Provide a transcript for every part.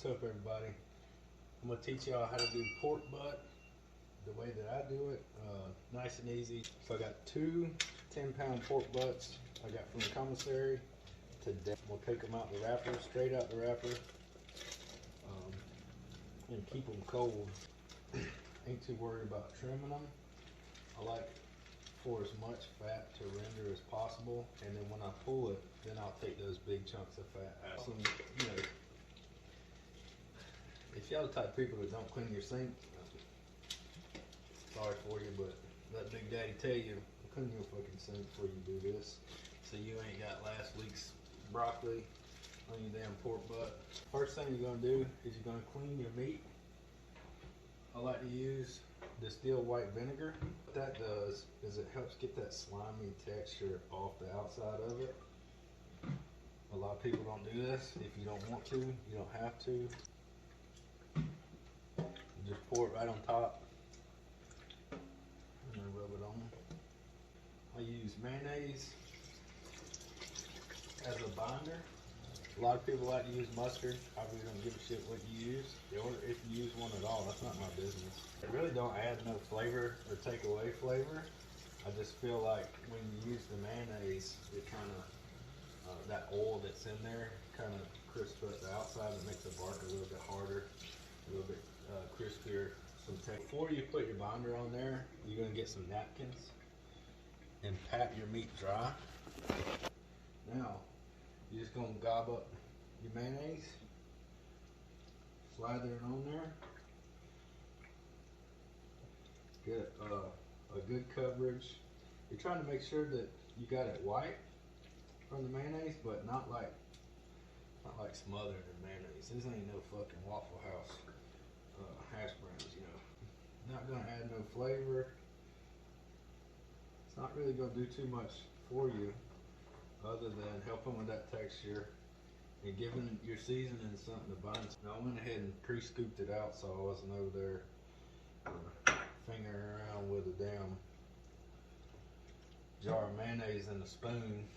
up, everybody? I'm gonna teach y'all how to do pork butt the way that I do it, nice and easy. So I got two 10-pound pork butts I got from the commissary today. I'm gonna take them out the wrapper, straight out the wrapper, and keep them cold. Ain't too worried about trimming them. I like for as much fat to render as possible, and then when I pull it, then I'll take those big chunks of fat out. Some, you know, if y'all the type of people that don't clean your sink, sorry for you, but let Big Daddy tell you, clean your fucking sink before you do this, so you ain't got last week's broccoli on your damn pork butt. First thing you're gonna do is you're gonna clean your meat. I like to use distilled white vinegar. What that does is it helps get that slimy texture off the outside of it. A lot of people don't do this. If you don't want to, you don't have to. You just pour it right on top and then rub it on. I use mayonnaise as a binder. A lot of people like to use mustard. I really don't give a shit what you use, or if you use one at all. That's not my business. It really don't add no flavor or take away flavor. I just feel like when you use the mayonnaise, it kind of, that oil that's in there kind of crisps up the outside and makes the bark a little bit harder, a little bit crispier. Before you put your binder on there, you're going to get some napkins and pat your meat dry. Now, you're just going to gob up your mayonnaise, slather it on there, get a good coverage. You're trying to make sure that you got it white from the mayonnaise, but not like smothered in mayonnaise. This ain't no fucking Waffle House hash browns, you know. Not gonna add no flavor. It's not really gonna do too much for you, other than helping with that texture and giving your seasoning something to bind. Now I went ahead and pre-scooped it out so I wasn't over there fingering around with a damn jar of mayonnaise and a spoon.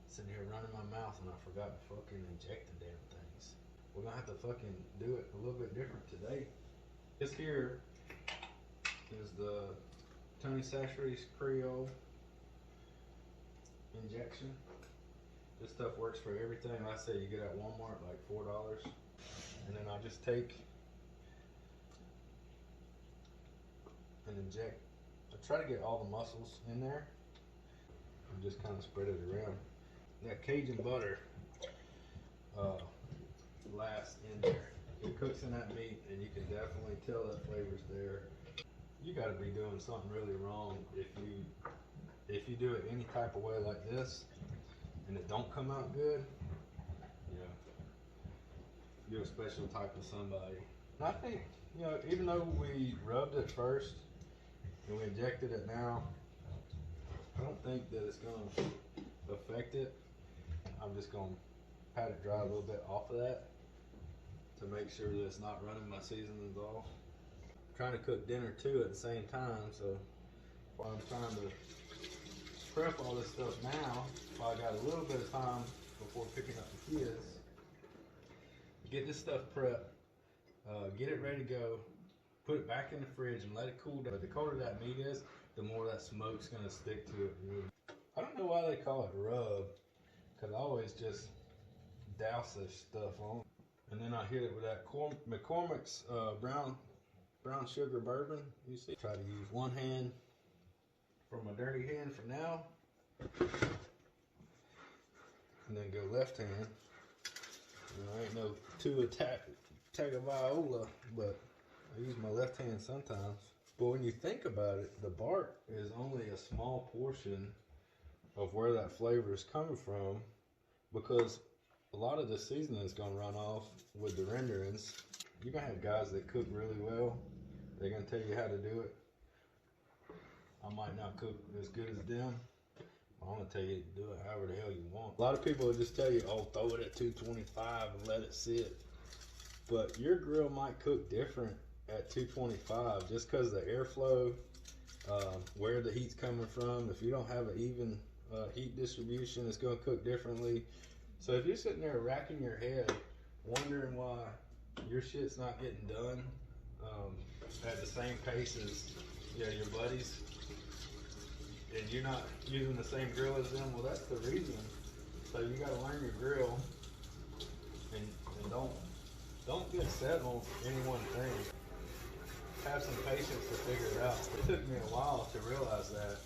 Sitting here running my mouth and I forgot to fucking inject the damn things. We're gonna have to fucking do it a little bit different today. This here is the Tony Chachere's Creole injection. This stuff works for everything. Like I say, you get at Walmart like $4. And then I just take and inject. I try to get all the muscles in there and just kind of spread it around. That Cajun butter lasts in there. It cooks in that meat and you can definitely tell that flavor's there. You gotta be doing something really wrong if you do it any type of way like this and it don't come out good. Yeah, you're a special type of somebody. And I think, you know, even though we rubbed it first and we injected it now, I don't think that it's gonna affect it. I'm just gonna pat it dry a little bit off of that to make sure that it's not running my seasonings off. I'm trying to cook dinner too at the same time, so while I'm trying to prep all this stuff now, while I got a little bit of time before picking up the kids, get this stuff prepped, get it ready to go, put it back in the fridge and let it cool down. The colder that meat is, the more that smoke's gonna stick to it. I don't know why they call it rub, because I always just douse this stuff on. And then I hit it with that McCormick's brown sugar bourbon. You see, try to use one hand for my dirty hand for now, and then go left hand. You know, I ain't no Tua Tagovailoa, but I use my left hand sometimes. But when you think about it, the bark is only a small portion of where that flavor is coming from, because a lot of the seasoning is going to run off with the renderings. You're going to have guys that cook really well. They're going to tell you how to do it. I might not cook as good as them. I'm going to tell you to do it however the hell you want. A lot of people will just tell you, oh, throw it at 225 and let it sit. But your grill might cook different at 225 just because the airflow, where the heat's coming from. If you don't have an even heat distribution, it's going to cook differently. So if you're sitting there racking your head wondering why your shit's not getting done at the same pace as your buddies, and you're not using the same grill as them, well, that's the reason. So you got to learn your grill, and don't get set on any one thing. Have some patience to figure it out. It took me a while to realize that.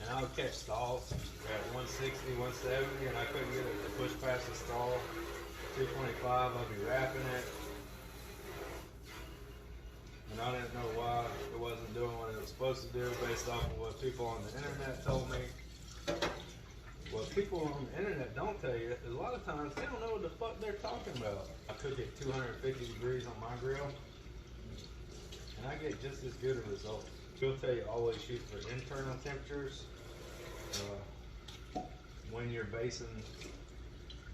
And I would catch stalls at 160, 170, and I couldn't get it to push past the stall. 225, I'd be wrapping it. And I didn't know why it wasn't doing what it was supposed to do based off of what people on the internet told me. What people on the internet don't tell you is a lot of times they don't know what the fuck they're talking about. I cook at 250 degrees on my grill, and I get just as good a result. She'll tell you always shoot for internal temperatures when you're basing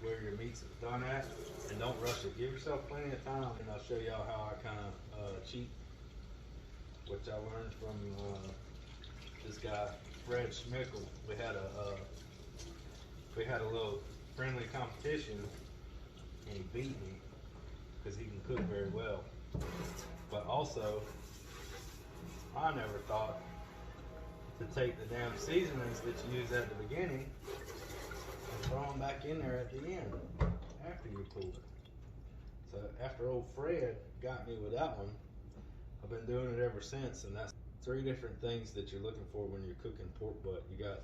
where your meat's done at, and don't rush it. Give yourself plenty of time, and I'll show y'all how I kind of cheat, which I learned from this guy Fred Schmickel. We had a little friendly competition, and he beat me because he can cook very well. But also, I never thought to take the damn seasonings that you use at the beginning and throw them back in there at the end after you pull it. So after old Fred got me with that one, I've been doing it ever since, and that's 3 different things that you're looking for when you're cooking pork butt. You got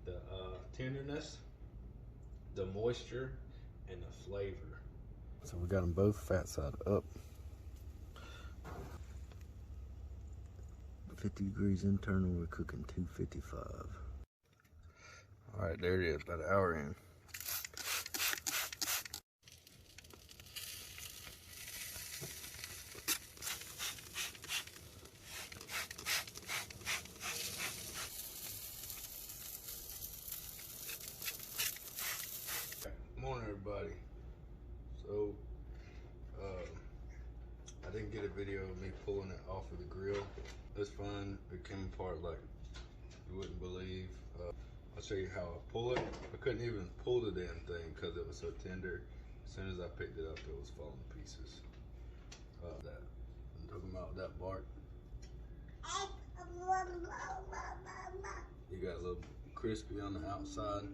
the tenderness, the moisture, and the flavor. So we got them both fat side up. 50 degrees internal, we're cooking 255. All right, there it is, about an hour in. Morning, everybody. So, I didn't get a video of me pulling it off of the grill. It's fun. It came apart like you wouldn't believe. I'll show you how I pull it. I couldn't even pull the damn thing because it was so tender. As soon as I picked it up, it was falling to pieces. That I'm talking about that bark. You got a little crispy on the outside.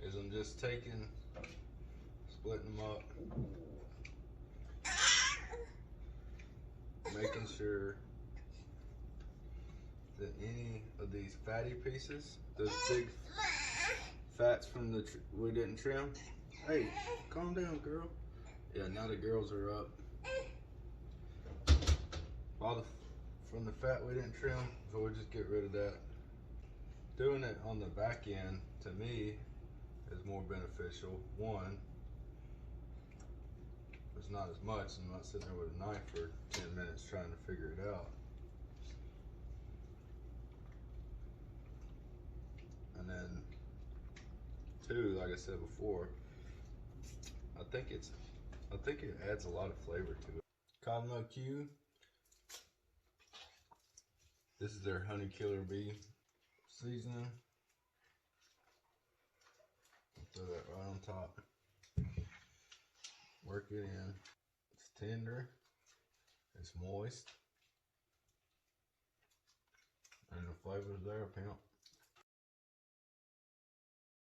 Is I'm just taking, splitting them up, making sure that any of these fatty pieces, those big fats from the we didn't trim. Hey, calm down, girl. Yeah, now the girls are up. All from the fat we didn't trim, so we'll just get rid of that. Doing it on the back end, to me, is more beneficial. One, there's not as much. I'm not sitting there with a knife for 10 minutes trying to figure it out. And then 2, like I said before, I think it adds a lot of flavor to it. Cosmo Q. This is their Honey Killer Bee seasoning. Throw that right on top. Work it in. It's tender. It's moist. And the flavor's there, pimp.